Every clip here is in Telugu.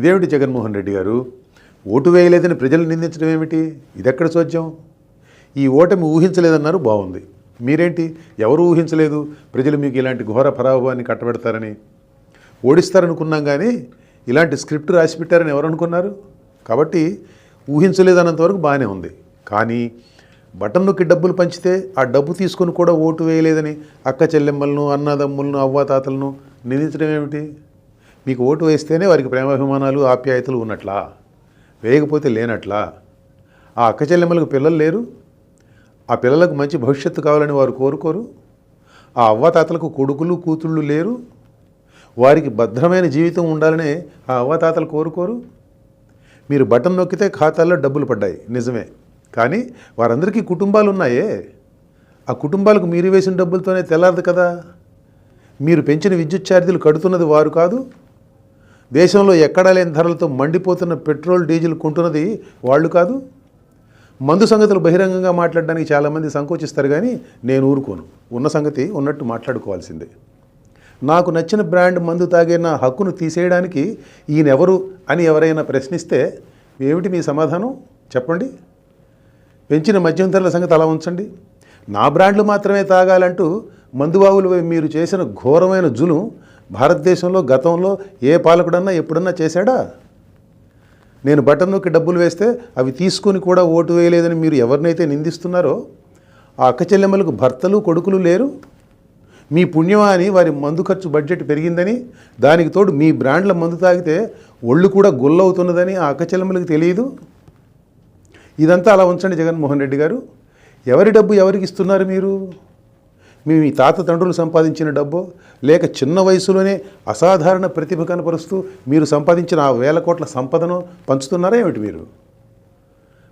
ఇదేమిటి జగన్మోహన్ రెడ్డి గారు, ఓటు వేయలేదని ప్రజలు నిందించడం ఏమిటి? ఇదెక్కడ చోద్యం? ఈ ఓటమి ఊహించలేదన్నారు, బాగుంది. మీరేంటి ఎవరు ఊహించలేదు ప్రజలు మీకు ఇలాంటి ఘోర పరాభవాన్ని కట్టబెడతారని? ఓడిస్తారనుకున్నాం కానీ ఇలాంటి స్క్రిప్ట్ రాసి పెట్టారని ఎవరు అనుకున్నారు? కాబట్టి ఊహించలేదన్నంతవరకు బాగానే ఉంది. కానీ బటన్ నొక్కి డబ్బులు పంచితే ఆ డబ్బు తీసుకొని కూడా ఓటు వేయలేదని అక్క చెల్లెమ్మలను, అన్నదమ్ములను, అవ్వాతాతలను నిందించడం ఏమిటి? మీకు ఓటు వేస్తేనే వారికి ప్రేమాభిమానాలు, ఆప్యాయతలు ఉన్నట్లా? వేయకపోతే లేనట్లా? ఆ అక్క చెల్లెమ్మలకు పిల్లలు లేరు? ఆ పిల్లలకు మంచి భవిష్యత్తు కావాలని వారు కోరుకోరు? ఆ అవ్వాతాతలకు కొడుకులు, కూతుళ్ళు లేరు? వారికి భద్రమైన జీవితం ఉండాలనే ఆ అవ్వాతాతలు కోరుకోరు? మీరు బటన్ నొక్కితే ఖాతాల్లో డబ్బులు పడ్డాయి, నిజమే. కానీ వారందరికీ కుటుంబాలు ఉన్నాయే. ఆ కుటుంబాలకు మీరు వేసిన డబ్బులతోనే తెల్లారదు కదా. మీరు పెంచిన విద్యుత్ ఛార్జీలు కడుతున్నది వారు కాదు. దేశంలో ఎక్కడా లేని ధరలతో మండిపోతున్న పెట్రోల్, డీజిల్ కొంటున్నది వాళ్ళు కాదు. మందు సంగతులు బహిరంగంగా మాట్లాడడానికి చాలామంది సంకోచిస్తారు, కానీ నేను ఊరుకోను. ఉన్న సంగతి ఉన్నట్టు మాట్లాడుకోవాల్సిందే. నాకు నచ్చిన బ్రాండ్ మందు తాగే నా హక్కును తీసేయడానికి ఈయనెవరు అని ఎవరైనా ప్రశ్నిస్తే ఏమిటి మీ సమాధానం? చెప్పండి. పెంచిన మద్యం ధరల సంగతి అలా ఉంచండి. నా బ్రాండ్లు మాత్రమే తాగాలంటూ మందుబాబులు మీరు చేసిన ఘోరమైన జులుం భారతదేశంలో గతంలో ఏ పాలకుడన్నా ఎప్పుడన్నా చేశాడా? నేను బటన్ నొక్కి డబ్బులు వేస్తే అవి తీసుకుని కూడా ఓటు వేయలేదని మీరు ఎవరినైతే నిందిస్తున్నారో ఆ అక్క చెల్లెమ్మలకు భర్తలు, కొడుకులు లేరు? మీ పుణ్యమా అని వారి మందు ఖర్చు బడ్జెట్ పెరిగిందని, దానికి తోడు మీ బ్రాండ్ల మందు తాగితే ఒళ్ళు కూడా గుల్లవుతున్నదని ఆ అక్క చెల్లెమ్మలకు తెలియదు? ఇదంతా అలా ఉంచండి జగన్మోహన్ రెడ్డి గారు. ఎవరి డబ్బు ఎవరికి ఇస్తున్నారు మీరు? మీ తాత తండ్రులు సంపాదించిన డబ్బో, లేక చిన్న వయసులోనే అసాధారణ ప్రతిభ కనపరుస్తూ మీరు సంపాదించిన ఆ వేల కోట్ల సంపదను పంచుతున్నారా ఏమిటి మీరు?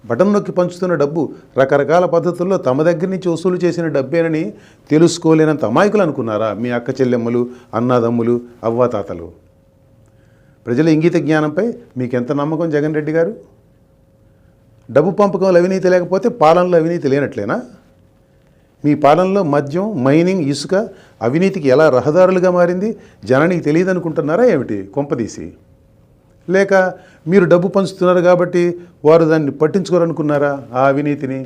బటన్ నొక్కి పంచుతున్న డబ్బు రకరకాల పద్ధతుల్లో తమ దగ్గర నుంచి వసూలు చేసిన డబ్బేనని తెలుసుకోలేనంత అమాయకులు అనుకున్నారా మీ అక్క చెల్లెమ్మలు, అన్నాదమ్ములు, అవ్వాతాతలు? ప్రజల ఇంగిత జ్ఞానంపై మీకెంత నమ్మకం జగన్ రెడ్డి గారు? డబ్బు పంపకంలో అవినీతి లేకపోతే పాలనలో అవినీతి లేనట్లేనా? మీ పాలనలో మద్యం, మైనింగ్, ఇసుక అవినీతికి ఎలా రహదారులుగా మారింది జనానికి తెలియదు అనుకుంటున్నారా ఏమిటి కొంపదీసి? లేక మీరు డబ్బు పంచుతున్నారు కాబట్టి వారు దాన్ని పట్టించుకోరనుకున్నారా ఆ అవినీతిని?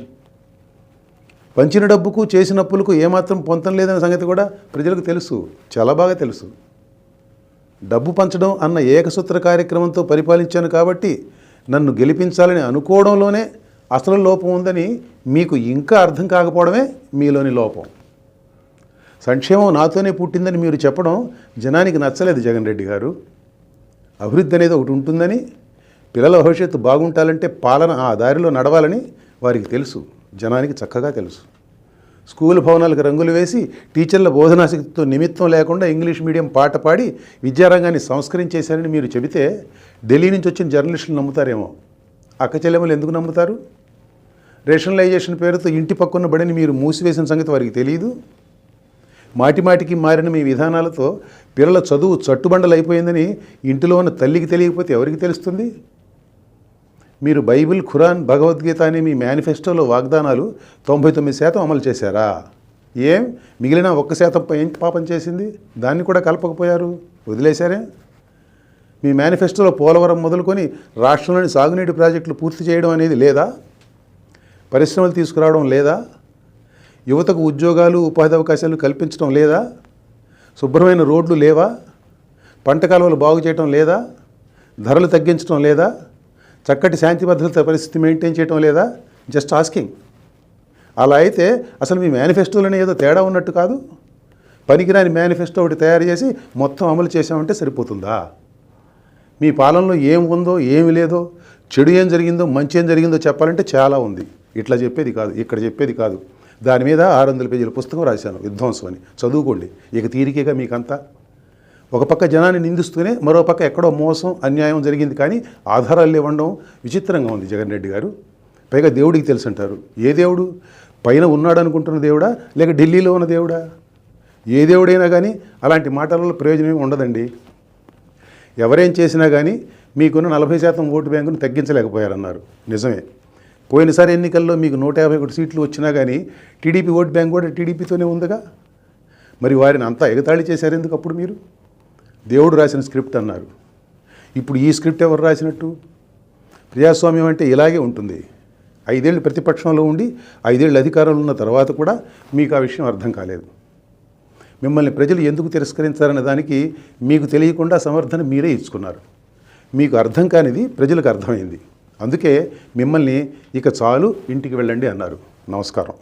పంచిన డబ్బుకు చేసిన అప్పులకు ఏమాత్రం పొంతం లేదనే సంగతి కూడా ప్రజలకు తెలుసు, చాలా బాగా తెలుసు. డబ్బు పంచడం అన్న ఏకసూత్ర కార్యక్రమంతో పరిపాలించాను కాబట్టి నన్ను గెలిపించాలని అనుకోవడంలోనే అసలు లోపం ఉందని మీకు ఇంకా అర్థం కాకపోవడమే మీలోని లోపం. సంక్షేమం నాతోనే పుట్టిందని మీరు చెప్పడం జనానికి నచ్చలేదు జగన్ రెడ్డి గారు. అభివృద్ధి అనేది ఒకటి ఉంటుందని, పిల్లల భవిష్యత్తు బాగుంటాలంటే పాలన ఆ దారిలో నడవాలని వారికి తెలుసు, జనానికి చక్కగా తెలుసు. స్కూల్ భవనాలకు రంగులు వేసి టీచర్ల బోధనాశక్తితో నిమిత్తం లేకుండా ఇంగ్లీష్ మీడియం పాట పాడి విద్యారంగాన్ని సంస్కరించేశారని మీరు చెబితే ఢిల్లీ నుంచి వచ్చిన జర్నలిస్టులు నమ్ముతారేమో. అక్క చెల్లెమ్మలు ఎందుకు నమ్ముతారు? రేషనలైజేషన్ పేరుతో ఇంటి పక్కన్న బడిని మీరు మూసివేసిన సంగతి వారికి తెలియదు. మాటిమాటికి మారిన మీ విధానాలతో పిల్లల చదువు చట్టుబండలు అయిపోయిందని ఇంటిలో ఉన్న తల్లికి తెలియకపోతే ఎవరికి తెలుస్తుంది? మీరు బైబిల్, ఖురాన్, భగవద్గీత అనే మీ మేనిఫెస్టోలో వాగ్దానాలు 99% అమలు చేశారా? ఏం మిగిలిన 1% ఏం పాపం చేసింది? దాన్ని కూడా కలపకపోయారు, వదిలేశారే? మీ మేనిఫెస్టోలో పోలవరం మొదలుకొని రాష్ట్రంలోని సాగునీటి ప్రాజెక్టులు పూర్తి చేయడం అనేది లేదా? పరిశ్రమలు తీసుకురావడం లేదా? యువతకు ఉద్యోగాలు, ఉపాధి అవకాశాలు కల్పించడం లేదా? శుభ్రమైన రోడ్లు లేవా? పంట కాలువలు బాగు చేయడం లేదా? ధరలు తగ్గించడం లేదా? చక్కటి శాంతి భద్రత పరిస్థితి మెయింటైన్ చేయడం లేదా? Just asking. అలా అయితే అసలు మీ మేనిఫెస్టోలోనే ఏదో తేడా ఉన్నట్టు కాదు. పనికిరాని మేనిఫెస్టో ఒకటి తయారు చేసి మొత్తం అమలు చేసామంటే సరిపోతుందా? మీ పాలనలో ఏం ఉందో, ఏమి లేదో, చెడు ఏం జరిగిందో, మంచి ఏం జరిగిందో చెప్పాలంటే చాలా ఉంది. ఇట్లా చెప్పేది కాదు, ఇక్కడ చెప్పేది కాదు. దాని మీద 600 పేజీల పుస్తకం రాశాను, విధ్వంసం అని. చదువుకోండి. ఇక తీరికేగా మీకంతా. ఒక పక్క జనాన్ని నిందిస్తూనే మరో పక్క ఎక్కడో మోసం, అన్యాయం జరిగింది కానీ ఆధారాలు ఇవ్వడం విచిత్రంగా ఉంది జగన్ రెడ్డి గారు. పైగా దేవుడికి తెలుసు అంటారు. ఏ దేవుడు? పైన ఉన్నాడు అనుకుంటున్న దేవుడా, లేక ఢిల్లీలో ఉన్న దేవుడా? ఏ దేవుడైనా కానీ అలాంటి మాటలలో ప్రయోజనం ఉండదండి. ఎవరేం చేసినా కానీ మీకున్న 40% ఓటు బ్యాంకును తగ్గించలేకపోయారన్నారు, నిజమే. పోయినసారి ఎన్నికల్లో మీకు 151 సీట్లు వచ్చినా కానీ టీడీపీ ఓటు బ్యాంక్ కూడా టీడీపీతోనే ఉందిగా. మరి వారిని అంతా ఎగతాళి చేశారు ఎందుకు అప్పుడు మీరు? దేవుడు రాసిన స్క్రిప్ట్ అన్నారు. ఇప్పుడు ఈ స్క్రిప్ట్ ఎవరు రాసినట్టు? ప్రజాస్వామ్యం అంటే ఇలాగే ఉంటుంది. 5 ఏళ్ళు ప్రతిపక్షంలో ఉండి 5 ఏళ్ళు అధికారంలో ఉన్న తర్వాత కూడా మీకు ఆ విషయం అర్థం కాలేదు. మిమ్మల్ని ప్రజలు ఎందుకు తిరస్కరించారనే దానికి మీకు తెలియకుండా సమర్థన మీరే ఇచ్చుకున్నారు. మీకు అర్థం కానిది ప్రజలకు అర్థమైంది. అందుకే మిమ్మల్ని ఇక చాలు ఇంటికి వెళ్ళండి అన్నారు. నమస్కారం.